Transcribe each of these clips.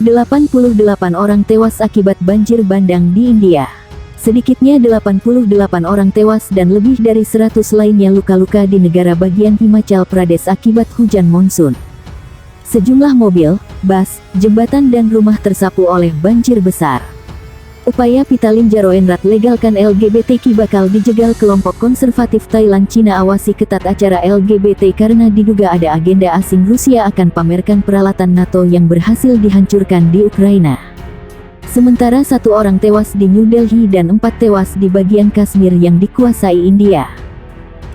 88 orang tewas akibat banjir bandang di India. Sedikitnya 88 orang tewas dan lebih dari 100 lainnya luka-luka di negara bagian Himachal Pradesh akibat hujan monsun. Sejumlah mobil, bus, jembatan dan rumah tersapu oleh banjir besar. Upaya Pitalim Jaroenrat legalkan LGBTQ bakal dijegal kelompok konservatif Thailand. Cina awasi ketat acara LGBT karena diduga ada agenda asing. Rusia akan pamerkan peralatan NATO yang berhasil dihancurkan di Ukraina. Sementara 1 orang tewas di New Delhi dan 4 tewas di bagian Kashmir yang dikuasai India.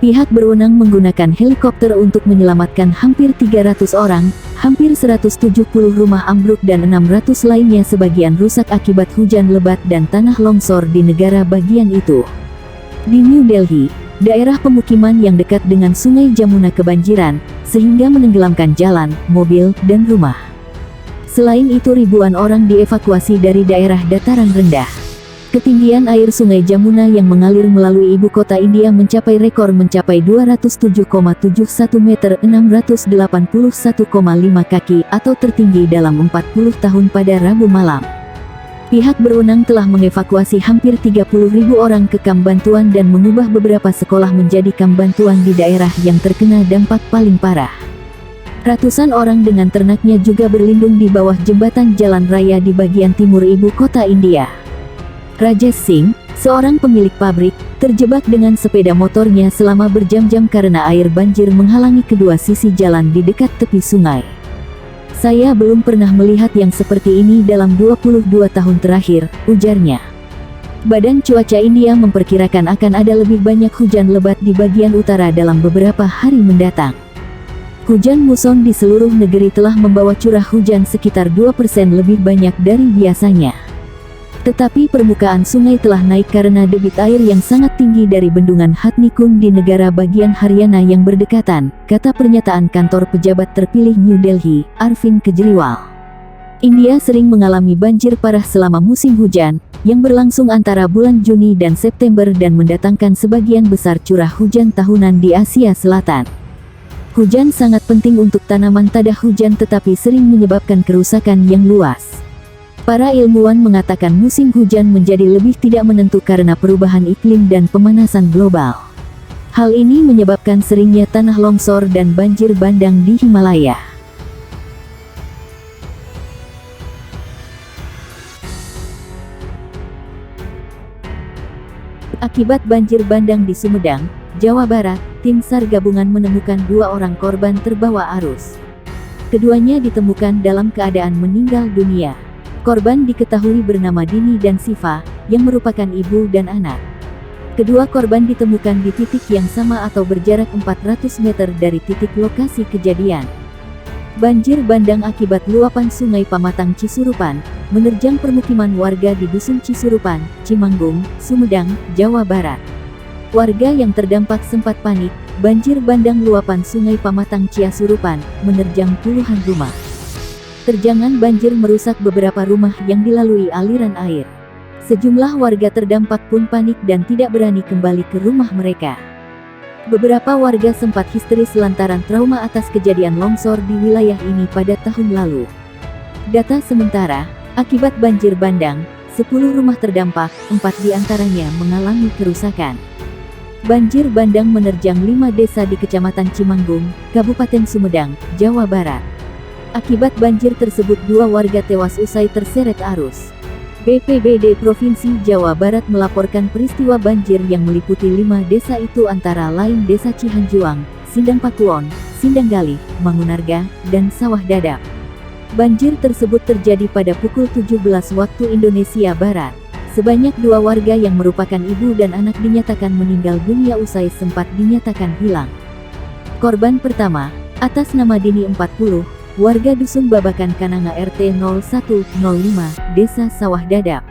Pihak berwenang menggunakan helikopter untuk menyelamatkan hampir 300 orang, hampir 170 rumah ambruk dan 600 lainnya sebagian rusak akibat hujan lebat dan tanah longsor di negara bagian itu. Di New Delhi, daerah pemukiman yang dekat dengan Sungai Jamuna kebanjiran, sehingga menenggelamkan jalan, mobil, dan rumah. Selain itu ribuan orang dievakuasi dari daerah dataran rendah. Ketinggian air Sungai Jamuna yang mengalir melalui ibu kota India mencapai rekor mencapai 207,71 meter 681,5 kaki atau tertinggi dalam 40 tahun pada Rabu malam. Pihak berwenang telah mengevakuasi hampir 30.000 orang ke kamp bantuan dan mengubah beberapa sekolah menjadi kamp bantuan di daerah yang terkena dampak paling parah. Ratusan orang dengan ternaknya juga berlindung di bawah jembatan jalan raya di bagian timur ibu kota India. Rajesh Singh, seorang pemilik pabrik, terjebak dengan sepeda motornya selama berjam-jam karena air banjir menghalangi kedua sisi jalan di dekat tepi sungai. Saya belum pernah melihat yang seperti ini dalam 22 tahun terakhir, ujarnya. Badan Cuaca India memperkirakan akan ada lebih banyak hujan lebat di bagian utara dalam beberapa hari mendatang. Hujan muson di seluruh negeri telah membawa curah hujan sekitar 2% lebih banyak dari biasanya. Tetapi permukaan sungai telah naik karena debit air yang sangat tinggi dari bendungan Hatnikund di negara bagian Haryana yang berdekatan, kata pernyataan kantor pejabat terpilih New Delhi, Arvind Kejriwal. India sering mengalami banjir parah selama musim hujan, yang berlangsung antara bulan Juni dan September dan mendatangkan sebagian besar curah hujan tahunan di Asia Selatan. Hujan sangat penting untuk tanaman tada hujan tetapi sering menyebabkan kerusakan yang luas. Para ilmuwan mengatakan musim hujan menjadi lebih tidak menentu karena perubahan iklim dan pemanasan global. Hal ini menyebabkan seringnya tanah longsor dan banjir bandang di Himalaya. Akibat banjir bandang di Sumedang, Jawa Barat, tim SAR gabungan menemukan 2 orang korban terbawa arus. Keduanya ditemukan dalam keadaan meninggal dunia. Korban diketahui bernama Dini dan Siva, yang merupakan ibu dan anak. Kedua korban ditemukan di titik yang sama atau berjarak 400 meter dari titik lokasi kejadian. Banjir bandang akibat luapan Sungai Pamatang Cisurupan, menerjang permukiman warga di Dusun Cisurupan, Cimanggung, Sumedang, Jawa Barat. Warga yang terdampak sempat panik. Banjir bandang luapan Sungai Pamatang Cisurupan, menerjang puluhan rumah. Terjangan banjir merusak beberapa rumah yang dilalui aliran air. Sejumlah warga terdampak pun panik dan tidak berani kembali ke rumah mereka. Beberapa warga sempat histeris lantaran trauma atas kejadian longsor di wilayah ini pada tahun lalu. Data sementara, akibat banjir bandang, 10 rumah terdampak, 4 diantaranya mengalami kerusakan. Banjir bandang menerjang 5 desa di Kecamatan Cimanggung, Kabupaten Sumedang, Jawa Barat. Akibat banjir tersebut 2 warga tewas usai terseret arus. BPBD Provinsi Jawa Barat melaporkan peristiwa banjir yang meliputi 5 desa itu antara lain Desa Cihanjuang, Sindang Pakuon, Sindang Galih, Mangunarga, dan Sawah Dadap. Banjir tersebut terjadi pada pukul 17 waktu Indonesia Barat. Sebanyak 2 warga yang merupakan ibu dan anak dinyatakan meninggal dunia usai sempat dinyatakan hilang. Korban pertama, atas nama Dini 40, warga Dusun Babakan Kananga RT 0105, Desa Sawah Dadap.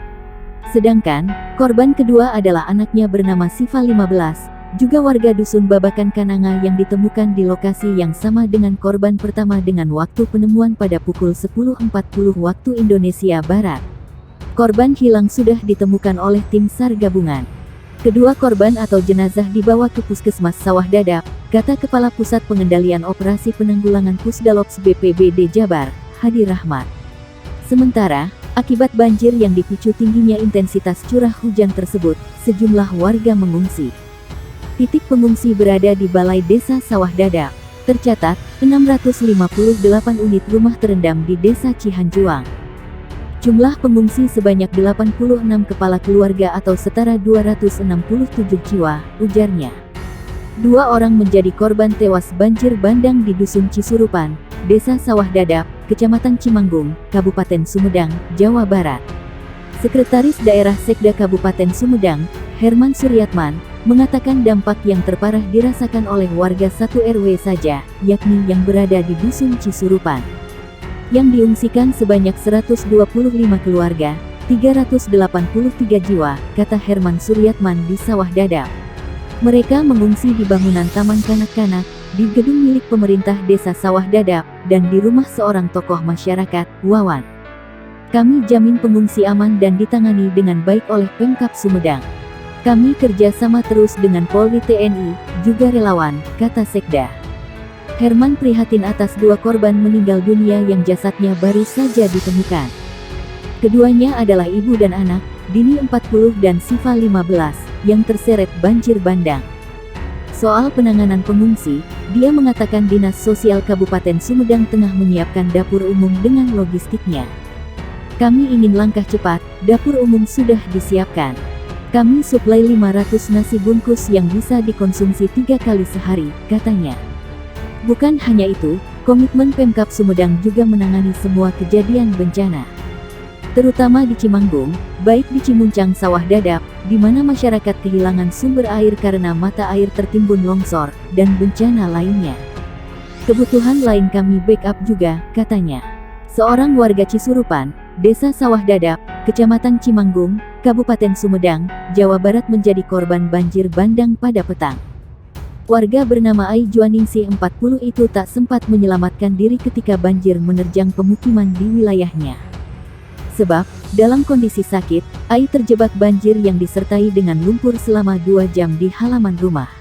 Sedangkan, korban kedua adalah anaknya bernama Siva 15, juga warga Dusun Babakan Kananga yang ditemukan di lokasi yang sama dengan korban pertama dengan waktu penemuan pada pukul 10.40 waktu Indonesia Barat. Korban hilang sudah ditemukan oleh tim SAR gabungan. Kedua korban atau jenazah dibawa ke Puskesmas Sawah Dadap, kata Kepala Pusat Pengendalian Operasi Penanggulangan Pusdalops BPBD Jabar, Hadi Rahmat. Sementara, akibat banjir yang dipicu tingginya intensitas curah hujan tersebut, sejumlah warga mengungsi. Titik pengungsi berada di Balai Desa Sawah Dadap. Tercatat, 658 unit rumah terendam di Desa Cihanjuang. Jumlah pengungsi sebanyak 86 kepala keluarga atau setara 267 jiwa, ujarnya. 2 orang menjadi korban tewas banjir bandang di Dusun Cisurupan, Desa Sawah Dadap, Kecamatan Cimanggung, Kabupaten Sumedang, Jawa Barat. Sekretaris Daerah Sekda Kabupaten Sumedang, Herman Suryatman, mengatakan dampak yang terparah dirasakan oleh warga 1 RW saja, yakni yang berada di Dusun Cisurupan. Yang diungsikan sebanyak 125 keluarga, 383 jiwa, kata Herman Suryatman di Sawah Dadap. Mereka mengungsi di bangunan taman kanak-kanak, di gedung milik pemerintah Desa Sawah Dadap, dan di rumah seorang tokoh masyarakat, Wawan. Kami jamin pengungsi aman dan ditangani dengan baik oleh Pemkab Sumedang. Kami kerja sama terus dengan Polri, TNI, juga relawan, kata Sekda. Herman prihatin atas 2 korban meninggal dunia yang jasadnya baru saja ditemukan. Keduanya adalah ibu dan anak, Dini 40 dan Siva 15, yang terseret banjir bandang. Soal penanganan pengungsi, dia mengatakan Dinas Sosial Kabupaten Sumedang tengah menyiapkan dapur umum dengan logistiknya. Kami ingin langkah cepat, dapur umum sudah disiapkan. Kami suplai 500 nasi bungkus yang bisa dikonsumsi 3 kali sehari, katanya. Bukan hanya itu, komitmen Pemkab Sumedang juga menangani semua kejadian bencana. Terutama di Cimanggung, baik di Cimuncang Sawah Dadap, di mana masyarakat kehilangan sumber air karena mata air tertimbun longsor, dan bencana lainnya. Kebutuhan lain kami backup juga, katanya. Seorang warga Cisurupan, Desa Sawah Dadap, Kecamatan Cimanggung, Kabupaten Sumedang, Jawa Barat menjadi korban banjir bandang pada petang. Warga bernama Ai Juaningsih 40 itu tak sempat menyelamatkan diri ketika banjir menerjang pemukiman di wilayahnya. Sebab, dalam kondisi sakit, Ai terjebak banjir yang disertai dengan lumpur selama 2 jam di halaman rumah.